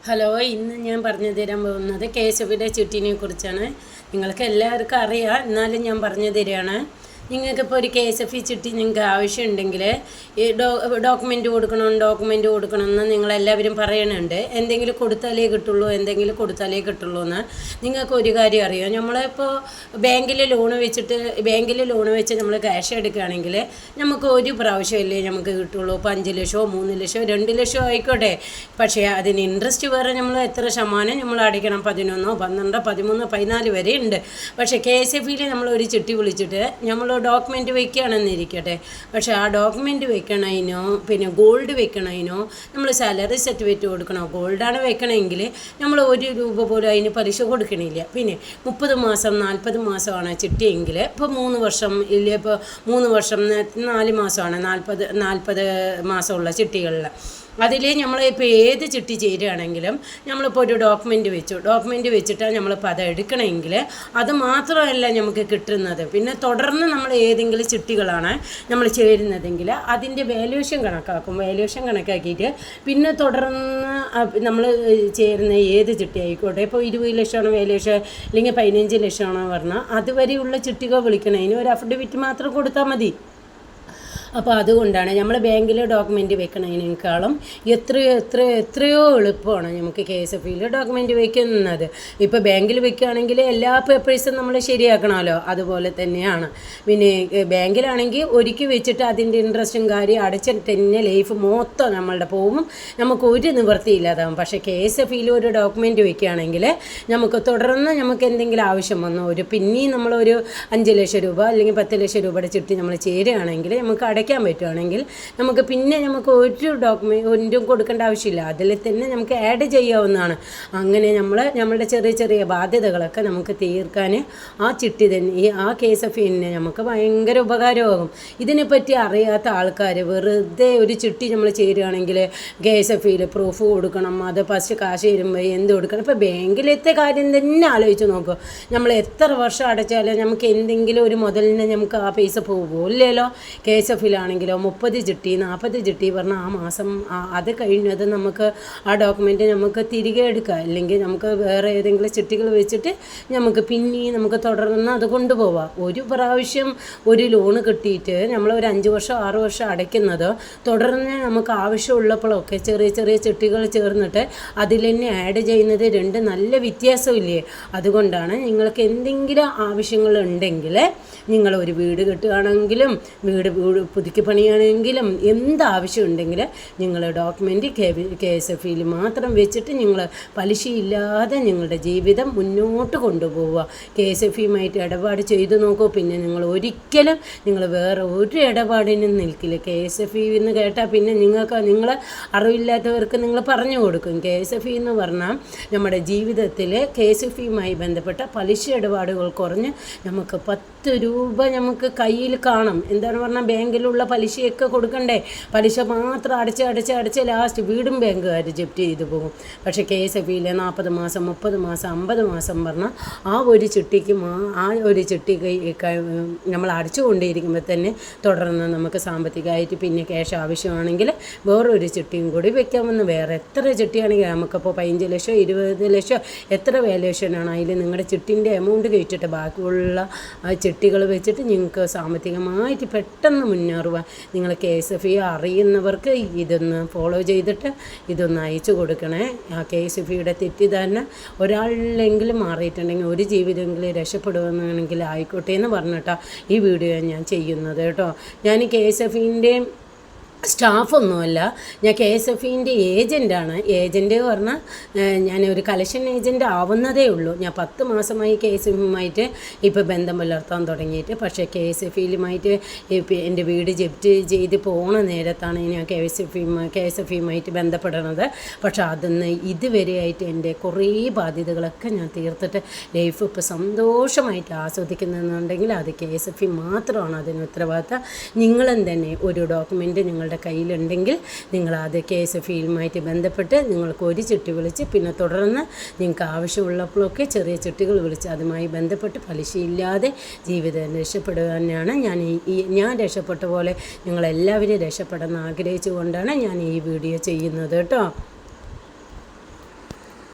Hello, ഇന്ന് ഞാൻ പറഞ്ഞു തരാൻ പോകുന്നത് കേശവിയുടെ ചിട്ടിനെ കുറിച്ചാണ്. നിങ്ങൾക്ക് എല്ലാവർക്കും അറിയാം, എന്നാലും ഞാൻ പറഞ്ഞു തരികയാണ്. നിങ്ങൾക്കിപ്പോൾ ഒരു KSF ചിട്ടി നിങ്ങൾക്ക് ആവശ്യമുണ്ടെങ്കിൽ ഈ ഡോക്യുമെൻറ്റ് കൊടുക്കണമെന്ന് നിങ്ങളെല്ലാവരും പറയുന്നുണ്ട്. എന്തെങ്കിലും കൊടുത്താലേ കിട്ടുള്ളൂ എന്ന്. നിങ്ങൾക്ക് ഒരു കാര്യം അറിയാം, നമ്മളിപ്പോൾ ബാങ്കിൽ ലോൺ വെച്ച് നമ്മൾ ക്യാഷ് എടുക്കുകയാണെങ്കിൽ നമുക്ക് ഒരു പ്രാവശ്യമല്ലേ നമുക്ക് കിട്ടുള്ളൂ. ഇപ്പോൾ 5 ലക്ഷമോ 3 ലക്ഷമോ 2 ലക്ഷമോ ആയിക്കോട്ടെ. പക്ഷേ അതിന് ഇൻട്രസ്റ്റ് വേറെ നമ്മൾ എത്ര ശതമാനം നമ്മൾ അടയ്ക്കണം, 11, 12, 13, 14 വരെ ഉണ്ട്. പക്ഷേ KSFയിൽ നമ്മൾ ഒരു ചിട്ടി വിളിച്ചിട്ട് നമ്മൾ ഡോക്യുമെൻറ്റ് വയ്ക്കുകയാണെന്നിരിക്കട്ടെ. പക്ഷേ ആ ഡോക്യുമെൻറ്റ് വെക്കണതിനോ പിന്നെ ഗോൾഡ് വെക്കണതിനോ നമ്മൾ സാലറി സർട്ടിഫിക്കറ്റ് കൊടുക്കണോ. ഗോൾഡാണ് വെക്കണമെങ്കിൽ നമ്മൾ 1 രൂപ പോലും അതിന് പലിശ കൊടുക്കണില്ല. പിന്നെ 30 മാസം 40 മാസമാണ് ചിട്ടിയെങ്കിൽ ഇപ്പോൾ 3 വർഷം ഇല്ല, ഇപ്പോൾ 3 വർഷം 4 മാസമാണ് 40 മാസമുള്ള ചിട്ടികളിൽ. അതിൽ നമ്മളിപ്പോൾ ഏത് ചിട്ടി ചേരുകയാണെങ്കിലും നമ്മളിപ്പോൾ ഒരു ഡോക്യുമെൻറ്റ് വെച്ചിട്ടാണ് നമ്മളിപ്പോൾ അത് എടുക്കണമെങ്കിൽ അത് മാത്രമല്ല നമുക്ക് കിട്ടുന്നത്. പിന്നെ തുടർന്ന് നമ്മൾ ഏതെങ്കിലും ചിട്ടികളാണ് നമ്മൾ ചേരുന്നതെങ്കിൽ അതിൻ്റെ വാല്യൂഷൻ കണക്കാക്കിയിട്ട് പിന്നെ തുടർന്ന് നമ്മൾ ചേരുന്ന ഏത് ചിട്ടി ആയിക്കോട്ടെ, ഇപ്പോൾ 20 ലക്ഷമാണ് വാല്യൂഷൻ അല്ലെങ്കിൽ 15 ലക്ഷമാണോ പറഞ്ഞാൽ അതുവരെയുള്ള ചിട്ടികൾ വിളിക്കണതിന് ഒരു അഫിഡവിറ്റ് മാത്രം കൊടുത്താൽ മതി. അപ്പോൾ അതുകൊണ്ടാണ് നമ്മൾ ബാങ്കിൽ ഡോക്യുമെൻറ്റ് വെക്കണതിനേക്കാളും എത്രയോ എളുപ്പമാണ് നമുക്ക് KSFയിൽ ഡോക്യുമെൻറ്റ് വയ്ക്കുന്നത്. ഇപ്പോൾ ബാങ്കിൽ വെക്കുകയാണെങ്കിൽ എല്ലാ പേപ്പേഴ്സും നമ്മൾ ശരിയാക്കണമല്ലോ, അതുപോലെ തന്നെയാണ്. പിന്നെ ബാങ്കിലാണെങ്കിൽ ഒരുക്കി വെച്ചിട്ട് അതിൻ്റെ ഇൻട്രസ്റ്റും കാര്യം അടച്ചിട്ട് തന്നെ ലൈഫ് മൊത്തം നമ്മളുടെ പോകും, നമുക്ക് ഒരു നിവൃത്തിയില്ലാതാകും. പക്ഷേ KSFയിൽ ഒരു ഡോക്യുമെൻറ്റ് വെക്കുകയാണെങ്കിൽ നമുക്ക് തുടർന്ന് നമുക്ക് എന്തെങ്കിലും ആവശ്യം വന്നോ പിന്നെയും നമ്മളൊരു 5 ലക്ഷം രൂപ അല്ലെങ്കിൽ 10 ലക്ഷം രൂപയുടെ ചിട്ടി നമ്മൾ ചേരുകയാണെങ്കിൽ നമുക്ക് അടയ്ക്കാൻ പറ്റുകയാണെങ്കിൽ നമുക്ക് പിന്നെ നമുക്ക് ഒരു ഡോക്യുമെൻറ്റും കൊടുക്കേണ്ട ആവശ്യമില്ല, അതിൽ തന്നെ നമുക്ക് ആഡ് ചെയ്യാവുന്നതാണ്. അങ്ങനെ നമ്മളുടെ ചെറിയ ബാധ്യതകളൊക്കെ നമുക്ക് തീർക്കാൻ ആ ചിട്ടി തന്നെ ആ KSF തന്നെ നമുക്ക് ഭയങ്കര ഉപകാരമാകും. ഇതിനെപ്പറ്റി അറിയാത്ത ആൾക്കാർ വെറുതെ ഒരു ചിട്ടി നമ്മൾ ചേരുകയാണെങ്കിൽ KSFയിൽ പ്രൂഫ് കൊടുക്കണം, അത് ഫസ്റ്റ് കാശ് തരുമ്പോൾ എന്ത് കൊടുക്കണം. ഇപ്പോൾ ബാങ്കിലത്തെ കാര്യം തന്നെ ആലോചിച്ച് നോക്കുക, നമ്മൾ എത്ര വർഷം അടച്ചാലും നമുക്ക് എന്തെങ്കിലും ഒരു മുതലിന് നമുക്ക് ആ പൈസ പോകുമല്ലോ. KSFയിലാണെങ്കിലോ 30 ചിട്ടി 40 ചിട്ടി പറഞ്ഞാൽ ആ മാസം അത് കഴിഞ്ഞത് നമുക്ക് ആ ഡോക്യുമെൻറ്റ് നമുക്ക് തിരികെ എടുക്കാം, അല്ലെങ്കിൽ നമുക്ക് വേറെ ഏതെങ്കിലും ചിട്ടികൾ വെച്ചിട്ട് നമുക്ക് തുടർന്ന് അത് കൊണ്ടുപോവാം. ഒരു പ്രാവശ്യം ഒരു ലോണ് കിട്ടിയിട്ട് നമ്മൾ ഒരു 5 വർഷം 6 വർഷം അടയ്ക്കുന്നത് തുടർന്ന് നമുക്ക് ആവശ്യമുള്ളപ്പോഴൊക്കെ ചെറിയ ചിട്ടികൾ ചേർന്നിട്ട് അതിൽ തന്നെ ആഡ് ചെയ്യുന്നത് രണ്ട് നല്ല വ്യത്യാസമില്ലേ. അതുകൊണ്ടാണ് നിങ്ങൾക്ക് എന്തെങ്കിലും ആവശ്യങ്ങളുണ്ടെങ്കിൽ നിങ്ങൾ ഒരു വീട് കെട്ടുകയാണെങ്കിലും വീട് പുതുക്കി പണിയാണെങ്കിലും എന്താവശ്യമുണ്ടെങ്കിൽ നിങ്ങൾ ഡോക്യുമെൻറ്റ് KSFയിൽ മാത്രം വെച്ചിട്ട് നിങ്ങൾ പലിശയില്ലാതെ നിങ്ങളുടെ ജീവിതം മുന്നോട്ട് കൊണ്ടുപോവുക. KSFയുമായിട്ട് ഇടപാട് ചെയ്തു നോക്കൂ, പിന്നെ നിങ്ങൾ ഒരിക്കലും വേറെ ഒരു ഇടപാടിനും നിൽക്കില്ല. KSFയിൽ നിന്ന് കേട്ടാൽ പിന്നെ നിങ്ങൾ അറിവില്ലാത്തവർക്ക് നിങ്ങൾ പറഞ്ഞു കൊടുക്കും. KSF എന്ന് പറഞ്ഞാൽ നമ്മുടെ ജീവിതത്തിൽ KSFയുമായി ബന്ധപ്പെട്ട പലിശ ഇടപാടുകൾ കുറഞ്ഞ് നമുക്ക് 10 രൂപ നമുക്ക് കയ്യിൽ കാണും. എന്താണ് പറഞ്ഞാൽ ബാങ്കിലുള്ള പലിശയൊക്കെ കൊടുക്കണ്ടേ, പലിശ മാത്രം അടച്ച് ലാസ്റ്റ് വീടും ബാങ്കുകാർ ജപ്തി ചെയ്തു പോകും. പക്ഷേ KSFയിലെ 40 മാസം 30 മാസം 50 മാസം പറഞ്ഞാൽ ആ ഒരു ചിട്ടിക്ക് നമ്മൾ അടച്ചുകൊണ്ടേയിരിക്കുമ്പോൾ തന്നെ തുടർന്ന് നമുക്ക് സാമ്പത്തികമായിട്ട് പിന്നെ ക്യാഷ് ആവശ്യമാണെങ്കിൽ വേറൊരു ചിട്ടിയും കൂടി വെക്കാമെന്ന്. വേറെ എത്ര ചിട്ടിയാണെങ്കിൽ നമുക്കിപ്പോൾ 15 ലക്ഷം 20 ലക്ഷം എത്ര വാല്യൂഷനാണ് അതിൽ നിങ്ങളുടെ ചിട്ടിൻ്റെ എമൗണ്ട് കഴിച്ചിട്ട് ബാക്കിയുള്ള ചിട്ടികൾ വെച്ചിട്ട് നിങ്ങൾക്ക് സാമ്പത്തികമായിട്ട് പെട്ടെന്ന് മുന്നേറുവാൻ നിങ്ങൾ KSF അറിയുന്നവർക്ക് ഇതൊന്ന് ഫോളോ ചെയ്തിട്ട് ഇതൊന്ന് അയച്ചു കൊടുക്കണേ. ആ KSFയുടെ തെറ്റിദ്ധാരണ ഒരാളിലെങ്കിലും മാറിയിട്ടുണ്ടെങ്കിൽ ഒരു ജീവിതമെങ്കിലും രക്ഷപ്പെടുമെന്നാണെങ്കിൽ ആയിക്കോട്ടെ എന്ന് പറഞ്ഞിട്ടാണ് ഈ വീഡിയോ ഞാൻ ചെയ്യുന്നത് കേട്ടോ. ഞാൻ KSFൻ്റെ സ്റ്റാഫൊന്നുമല്ല, ഞാൻ KSFൻ്റെ ഏജൻ്റാണ്. ഏജൻറ്റ് പറഞ്ഞാൽ ഞാൻ ഒരു കളക്ഷൻ ഏജൻ്റ് ആവുന്നതേ ഉള്ളൂ. ഞാൻ 10 മാസമായി KSFയുമായിട്ട് ഇപ്പോൾ ബന്ധം പുലർത്താൻ തുടങ്ങിയിട്ട്. പക്ഷേ KSFയുമായിട്ട് എൻ്റെ വീട് ജപ്തി ചെയ്ത് പോണ നേരത്താണ് ഞാൻ KSFയുമായിട്ട് ബന്ധപ്പെടുന്നത്. പക്ഷേ അതൊന്ന് ഇതുവരെയായിട്ട് എൻ്റെ കുറേ ബാധ്യതകളൊക്കെ ഞാൻ തീർത്തിട്ട് ലൈഫ് ഇപ്പോൾ സന്തോഷമായിട്ട് ആസ്വദിക്കുന്നുണ്ടെങ്കിൽ അത് KSF മാത്രമാണ് അതിന് ഉത്തരവാദിത്തം. നിങ്ങളും തന്നെ ഒരു ഡോക്യുമെൻറ്റ് കയ്യിലുണ്ടെങ്കിൽ നിങ്ങളത് KSFയുമായിട്ട് ബന്ധപ്പെട്ട് നിങ്ങൾക്ക് ഒരു ചിട്ടി വിളിച്ച് പിന്നെ തുടർന്ന് നിങ്ങൾക്ക് ആവശ്യമുള്ളപ്പോഴൊക്കെ ചെറിയ ചിട്ടികൾ വിളിച്ച് അതുമായി ബന്ധപ്പെട്ട് പലിശയില്ലാതെ ജീവിതം രക്ഷപ്പെടുവാനാണ് ഞാൻ രക്ഷപ്പെട്ട പോലെ നിങ്ങളെല്ലാവരും രക്ഷപ്പെടാൻ ആഗ്രഹിച്ചുകൊണ്ടാണ് ഞാൻ ഈ വീഡിയോ ചെയ്യുന്നത് കേട്ടോ.